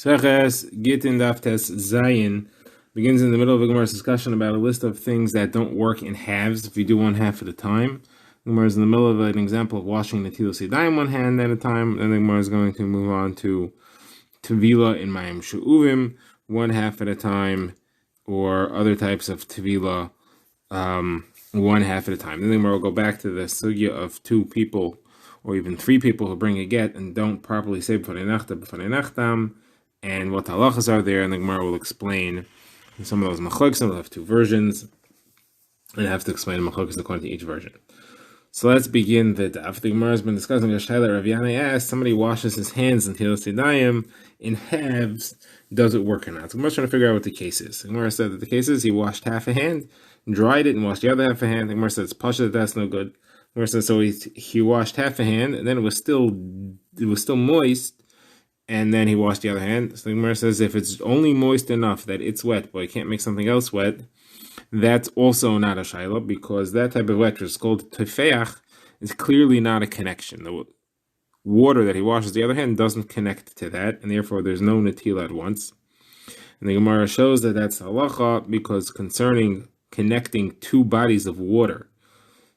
Seches Gittin Daf Zayin begins in the middle of a Gemara's discussion about a list of things that don't work in halves if you do one half at a time. The Gemara is in the middle of an example of washing the Netilas Yadayim one hand at a time, and the Gemara is going to move on to Tevila in Mayim She'uvim one half at a time, or other types of Tevila one half at a time. Then the Gemara will go back to the sugya of two people or even three people who bring a get and don't properly say b'fanei nachtam, and what halachas are there, and the Gemara will explain some of those machlokes. Some will have two versions, and have to explain the machlokes according to each version. So let's begin the daf. The Gemara has been discussing the Shaila. Rav Yana asked, somebody washes his hands in Netilas Yadayim in halves, does it work or not? So the Gemara's trying to figure out what the case is. The Gemara said that the case is he washed half a hand, dried it, and washed the other half a hand. The Gemara said it's pasha that's no good. The Gemara said so he washed half a hand, and then it was still moist, and then he washed the other hand. So the Gemara says if it's only moist enough that it's wet, but you can't make something else wet, that's also not a shayla, because that type of wet, which is called tefeach, is clearly not a connection. The water that he washes the other hand doesn't connect to that, and therefore there's no netila at once. And the Gemara shows that that's halacha, because concerning connecting two bodies of water,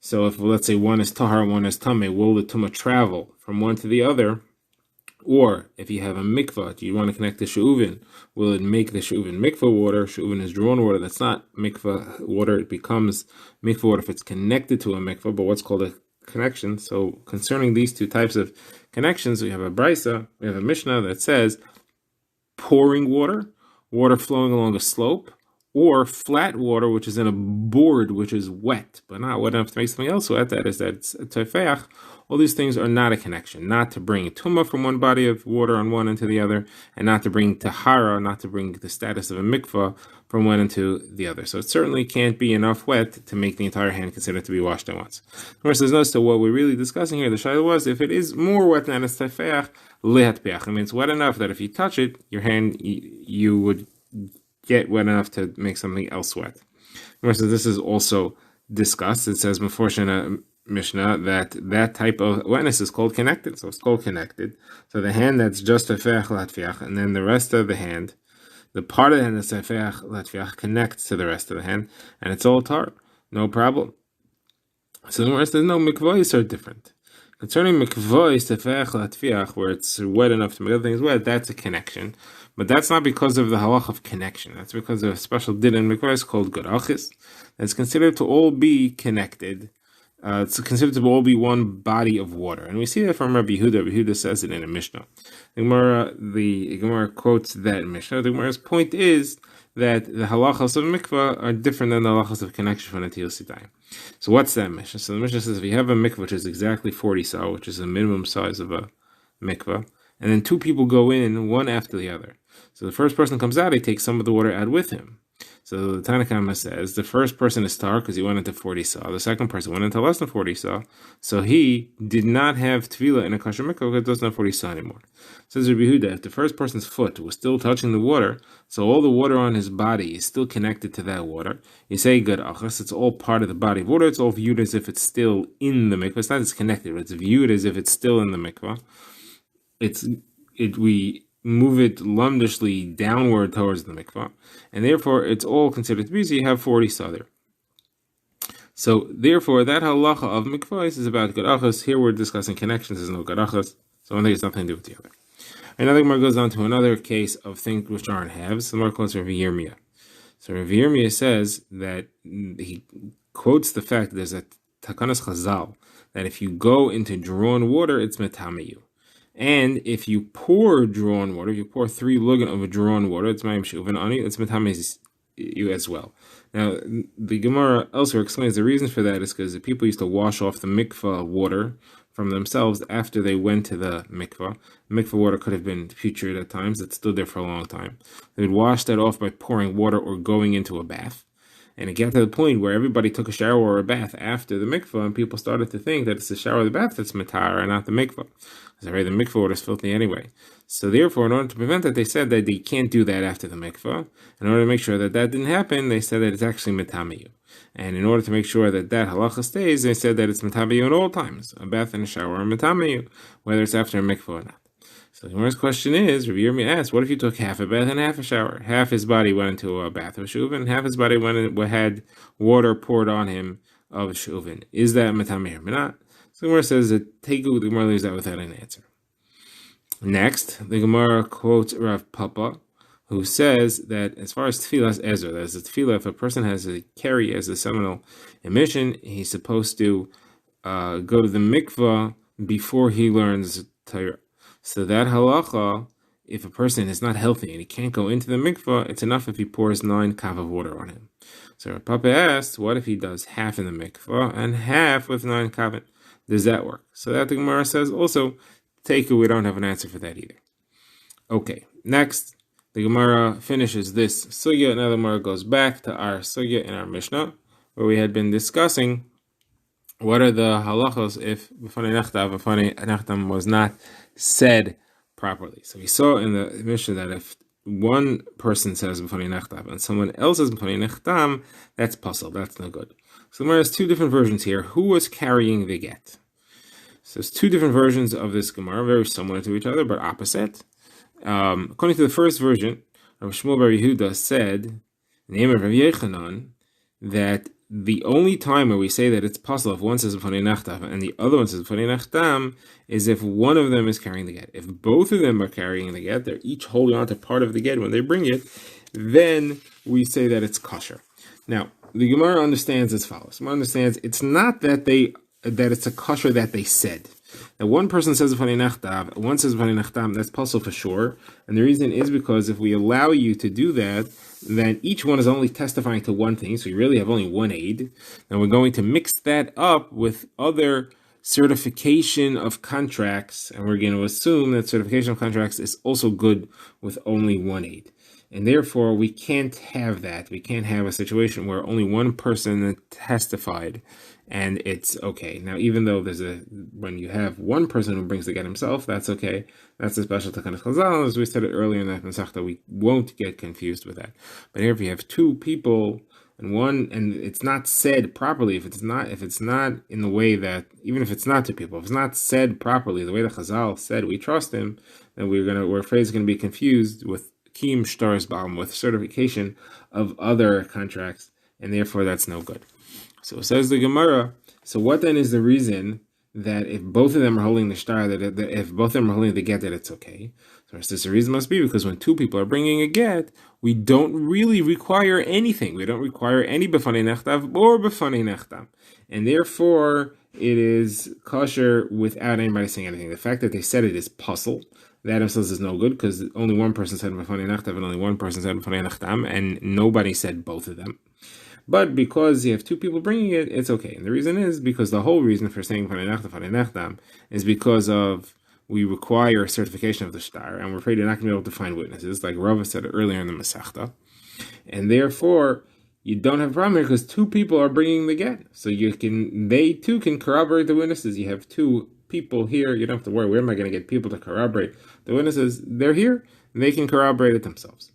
so if, let's say, one is tahar and one is tameh, will the tumah travel from one to the other? Or if you have a mikvah, do you want to connect the she'uvin? Will it make the she'uvin mikvah water? She'uvin is drawn water. That's not mikvah water. It becomes mikvah water if it's connected to a mikvah, but what's called a connection. So concerning these two types of connections, we have a brisa, we have a mishnah that says pouring water, water flowing along a slope, or flat water, which is in a board, which is wet, but not wet enough to make something else wet. That is that it's tefeach. All these things are not a connection, not to bring tumah from one body of water on one into the other, and not to bring tahara, not to bring the status of a mikvah from one into the other. So it certainly can't be enough wet to make the entire hand considered to be washed at once. Of course, there's no, so what we're really discussing here, the shayla was, if it is more wet than it's tefeach, lehatpeach. I mean, it's wet enough that if you touch it, your hand, you would get wet enough to make something else wet. So this is also discussed. It says before Mishnah that type of wetness is called connected. So it's called connected. So the hand that's just tefeach latfiach, and then the rest of the hand, the part of the hand that's tefeach latfiach connects to the rest of the hand, and it's all tar. No problem. So the rest says no, mikvahs are different. Concerning mikvahs tefeach latfiach, where it's wet enough to make other things wet, that's a connection. But that's not because of the halach of connection. That's because of a special din in mikvahs called garachis. That's considered to all be connected. It's considered to all be one body of water. And we see that from Rabbi Yehuda. Rabbi Yehuda says it in a Mishnah. The Gemara quotes that Mishnah. The Gemara's point is that the halachas of mikvah are different than the halachas of connection from Netilas Yadayim. So what's that Mishnah? So the Mishnah says if you have a mikvah which is exactly 40 sa, which is the minimum size of a mikvah, and then two people go in, one after the other. So the first person comes out, he takes some of the water out with him. So the Tanna Kama says the first person is tar because he went into 40 sa. The second person went into less than 40 sa. So he did not have tefillah in a kosher mikvah because it doesn't have 40 sa anymore. Says Rabbi Yehuda, if the first person's foot was still touching the water, so all the water on his body is still connected to that water, you say good achas, it's all part of the body of water, it's all viewed as if it's still in the mikvah. It's not as connected, but it's viewed as if it's still in the mikvah. We move it lumdishly downward towards the mikvah, and therefore it's all considered to be, so you have 40 sa there. So therefore that halacha of mikvah is about garachas. Here we're discussing connections, there's no garachas, so one thing has nothing to do with the other. Another Gemara goes on to another case of things which are in halves. The Gemara quotes Rav Yirmiyah. So Rav Yirmiyah says that he quotes the fact that there's a takanas chazal that if you go into drawn water, it's metameyu. And if you pour drawn water, if you pour 3 lugan of a drawn water, it's mayim she'uvin ani, it's metameyu you as well. Now, the Gemara elsewhere explains the reason for that is because the people used to wash off the mikvah water from themselves after they went to the mikvah. Mikvah water could have been putrid at times, it stood there for a long time. They would wash that off by pouring water or going into a bath. And it got to the point where everybody took a shower or a bath after the mikvah, and people started to think that it's the shower or the bath that's matar and not the mikvah. Because the mikvah water is filthy anyway. So therefore, in order to prevent that, they said that they can't do that after the mikvah. In order to make sure that that didn't happen, they said that it's actually metamiyu. And in order to make sure that that halacha stays, they said that it's metamiyu at all times. A bath and a shower are metamiyu, whether it's after a mikvah or not. So the first question is, Rabbi Yirmi asks, what if you took half a bath and half a shower? Half his body went into a bath of shuvin, and half his body had water poured on him of shuvin. Is that metameh or not? So the Gemara says that the Gemara leaves that without an answer. Next, the Gemara quotes Rav Papa, who says that as far as tefillas Ezra, that is a tefillah, if a person has a carry as a seminal emission, he's supposed to go to the mikvah before he learns Torah. So that halacha, if a person is not healthy and he can't go into the mikvah, it's enough if he pours 9 kav of water on him. So Rav Papa asked, what if he does half in the mikvah and half with 9 kav? Does that work? So that the Gemara says also, we don't have an answer for that either. Okay, next, the Gemara finishes this sugya, and now the Gemara goes back to our sugya in our Mishnah, where we had been discussing what are the halachos if b'fanei nechtam was not said properly. So we saw in the Mishnah that if one person says b'fanei nechtam and someone else says b'fanei nechtam, that's puzzle, that's no good. So the Gemara has 2 different versions here. Who was carrying the get? So there's 2 different versions of this Gemara, very similar to each other, but opposite. According to the first version, Rav Shmuel bar Yehuda said, in the name of Rav Yechanan, that the only time where we say that it's possible if one says b'fanei nechtam and the other one says b'fanei nechtam is if one of them is carrying the get. If both of them are carrying the get, they're each holding on to part of the get when they bring it, then we say that it's kosher. Now, the Gemara understands as follows. Gemara understands it's not that it's a kosher that they said. Now, one person says b'fanei nechtam, one says b'fanei nechtam, that's possible for sure. And the reason is because if we allow you to do that, then each one is only testifying to one thing, so you really have only one aid. And we're going to mix that up with other certification of contracts, and we're going to assume that certification of contracts is also good with only one aid. And therefore, we can't have that. We can't have a situation where only one person testified and it's okay. Now, even though when you have one person who brings the get himself, that's okay. That's a special Takan Chazal. As we said it earlier in that Masechta, we won't get confused with that. But here, if you have 2 people and it's not said properly, if it's not in the way that, even if it's not 2 people, if it's not said properly, the way the Chazal said, we trust him, then we're afraid it's going to be confused with Kim Shtar's Baum, with certification of other contracts, and therefore that's no good. So it says the Gemara, so what then is the reason that if both of them are holding the shtar, that if both of them are holding the get, that it's okay? So the reason must be because when 2 people are bringing a get, we don't really require anything. We don't require any b'fanei nechtam or b'fanei nechtam. And therefore, it is kosher without anybody saying anything. The fact that they said it is puzzle. That themselves is no good because only one person said b'fanei nechtam and only one person said b'fanei nechtam, and nobody said both of them. But because you have 2 people bringing it, it's okay. And the reason is because the whole reason for saying b'fanei nechtam is because of we require certification of the shtar, and we're afraid you're not going to be able to find witnesses, like Rava said earlier in the Masechta. And therefore, you don't have a problem here because 2 people are bringing the get. So they too can corroborate the witnesses. You have 2 people here. You don't have to worry, where am I going to get people to corroborate the witnesses? They're here, and they can corroborate it themselves.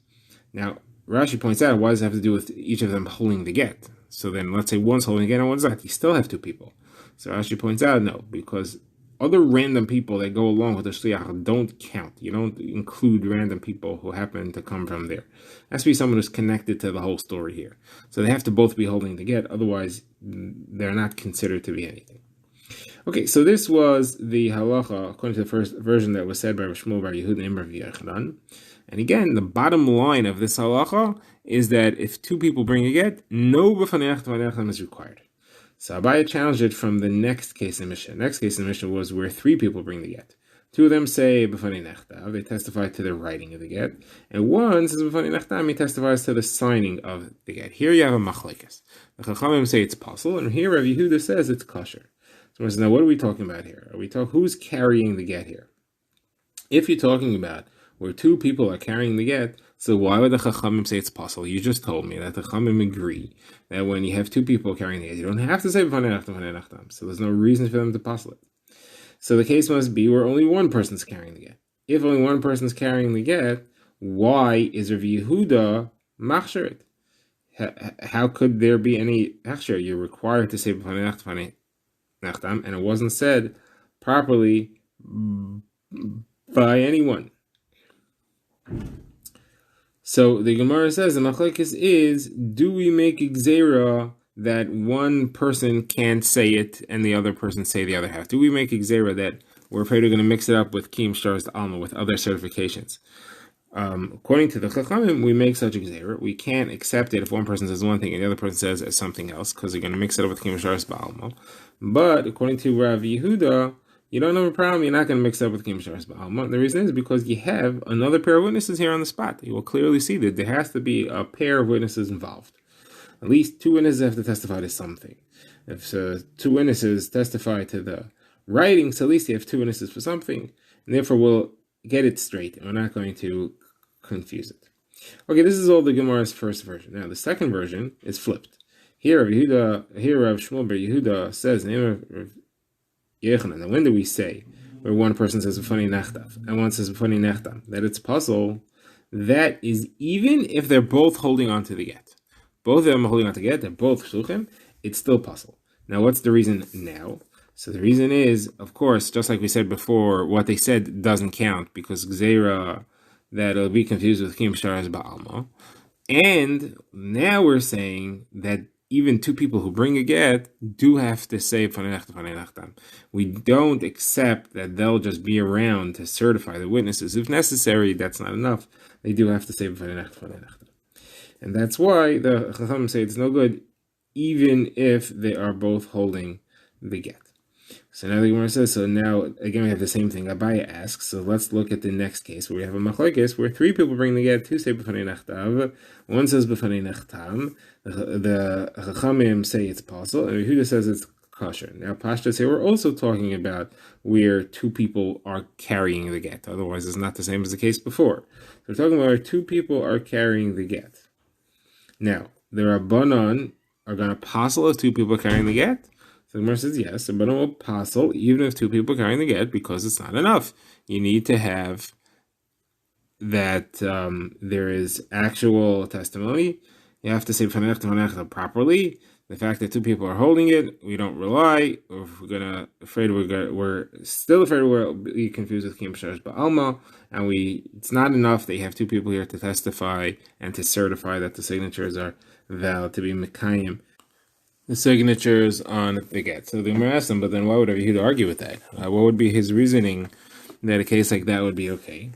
Now, Rashi points out, why does it have to do with each of them holding the get? So then, let's say one's holding the get and one's not. You still have 2 people. So Rashi points out, no, because other random people that go along with the shliach don't count. You don't include random people who happen to come from there. It has to be someone who's connected to the whole story here. So they have to both be holding the get, otherwise they're not considered to be anything. Okay, so this was the halacha according to the first version that was said by Rav Shmuel bar Yehuda and Rav Yechanan. And again, the bottom line of this halacha is that if 2 people bring a get, no b'fanei nechtam is required. So Abaye challenged it from the next case in Mishnah. Next case in Mishnah was where 3 people bring the get. 2 of them say b'fanei nechtam, they testify to the writing of the get, and one says b'fanei nechtam, he testifies to the signing of the get. Here you have a machlekes. The Chachamim say it's possible, and here Rav Yehuda says it's kosher. So now what are we talking about here? Who's carrying the get here? If you're talking about where 2 people are carrying the get, so why would the Chachamim say it's possible? You just told me that the Chachamim agree that when you have 2 people carrying the get, you don't have to say b'fanei nechtam, so there's no reason for them to puzzle it. So the case must be where only one person's carrying the get. If only one person's carrying the get, why is Rav Yehuda machsher it? How could there be any machsher? You're required to say b'fanei nechtam, and it wasn't said properly by anyone. So the Gemara says the machlokes is: do we make gzeira that one person can't say it and the other person say the other half? Do we make gzeira that we're afraid we're going to mix it up with kiyum shtaris alma, with other certifications? According to the Chachamim, we make such a gzeira. We can't accept it if one person says one thing and the other person says something else, because they're going to mix it up with kiyum shtaris ba'alma. But according to Rav Yehuda, you don't have a problem. You're not going to mix it up with kiyum shtaris ba'alma. The reason is because you have another pair of witnesses here on the spot. You will clearly see that there has to be a pair of witnesses involved. At least two witnesses have to testify to something. If two witnesses testify to the writing, so at least you have two witnesses for something, and therefore we'll get it straight, and we're not going to confuse it. Okay, this is all the Gemara's first version. Now, the second version is flipped. Here, Rav Shmuel bar Yehuda says, and when do we say, where one person says "B'fani nechtav" and one says "B'fani nechtam," that it's puzzle? That is even if they're both holding on to the get. Both of them are holding on to get, they're both shluchim, it's still puzzle. Now, what's the reason now? So the reason is, of course, just like we said before, what they said doesn't count, because gzeira, that it'll be confused with kiyum shtaris ba'alma. And now we're saying that even two people who bring a get do have to say b'fani nechtam. We don't accept that they'll just be around to certify the witnesses. If necessary, that's not enough. They do have to say b'fani nechtam. And that's why the Chachamim say it's no good, even if they are both holding the get. So now the Gemara says, so now again we have the same thing. Abaya asks, so let's look at the next case where we have a machlokes where three people bring the get, two say b'fani nechtav, one says b'fani nechtam. The Chachamim say it's possible, and Yehuda says it's kosher. Now Pashta say we're also talking about where two people are carrying the get. Otherwise, it's not the same as the case before. So we're talking about where two people are carrying the get. Now the Rabbanon are going to passel if two people are carrying the get. So the Gemara says yes, the Rabbanon will passel even if two people are carrying the get, because it's not enough. You need to have that there is actual testimony. You have to say properly. The fact that two people are holding it, we don't rely. Or if we're still afraid we'll be confused with kiyum shtaris ba'alma, and it's not enough that you have two people here to testify and to certify that the signatures are valid, to be mekayim the signatures on the get. So the Gemara asks him, but then why would Rav Yehuda argue with that? What would be his reasoning that a case like that would be okay?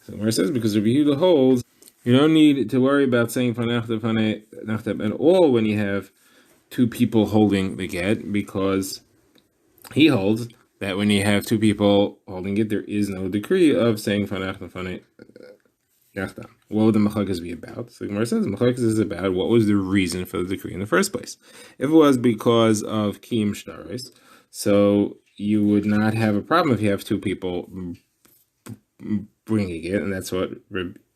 So the Gemara says, because Rav Yehuda holds, you don't need to worry about saying b'fani nechtam at all when you have two people holding the get, because he holds that when you have two people holding it, there is no decree of saying b'fani nechtam. What would the machlokes be about? So the Gemara says machlokes is about what was the reason for the decree in the first place. If it was because of kiyum shtaris, so you would not have a problem if you have two people bringing it, and that's what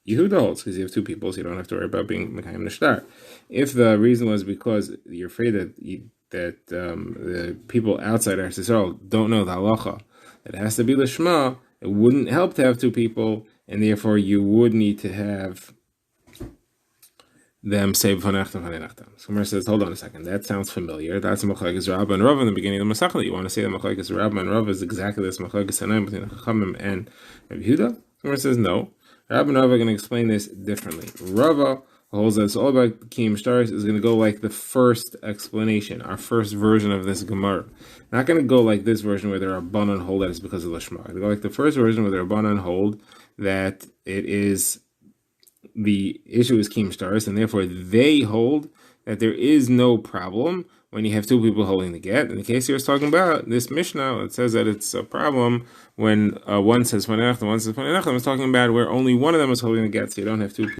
Yehuda holds, because you have two people, so you don't have to worry about being mekayim neshtar. If the reason was because you're afraid that the people outside Eretz Yisrael don't know the halacha, it has to be l'shma, it wouldn't help to have two people, and therefore you would need to have them say b'fani nechtam. So Gemara says, hold on a second, that sounds familiar. That's machlokes Rabbah and Rav in the beginning of the Masechta. You want to say that machlokes Rabbah and Rav is exactly this machlokes Tanaim between Chachamim and Rav Yehuda? Gemara says no. Rabbah and Rav are going to explain this differently. Rava holds that it's all about kiyum shtaris, is going to go like the first explanation, our first version of this Gemara. Not going to go like this version where there are Rabbanan hold that it's because of Lishma. They go like the first version where the Rabbanan hold that it is the issue is kiyum shtaris, and therefore they hold that there is no problem when you have two people holding the get. In the case you're talking about, this Mishnah, it says that it's a problem when one says b'fani nechtam, one says b'fani nechtam. It's talking about where only one of them is holding the get, so you don't have two people.